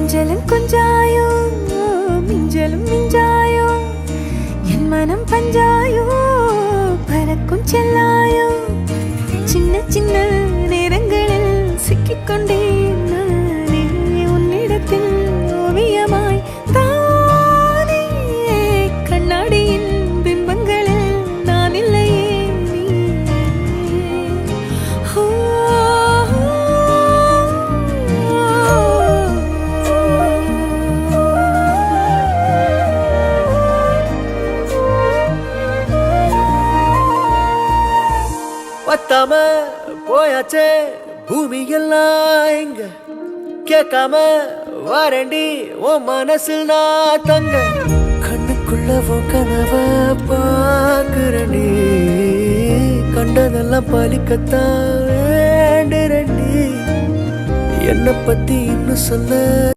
கொஞ்சலும் கொஞ்சாயோ மிஞ்சலும் மிஞ்சாயோ என் மனம் பஞ்சாயோ பறக்கும் செல்லாயோ சின்ன சின்ன நேரங்களில் சிக்கிக்கொண்டேன் நானே உன்னிடத்தில் ஓவியமாய் தானே கண்ணாடியின் பிம்பங்களில் நான் இல்லையே பத்தாம போயாச்சே பூமி எல்லாம் இங்க கேட்காம வாரண்டி உன் மனசில் நான் தங்க கண்ணுக்குள்ள உன் கனவ பாக்குறண்டி கண்டதெல்லாம் பலிக்கத்தான் வேண்டுறண்டி என்னை பத்தி இன்னும் சொல்ல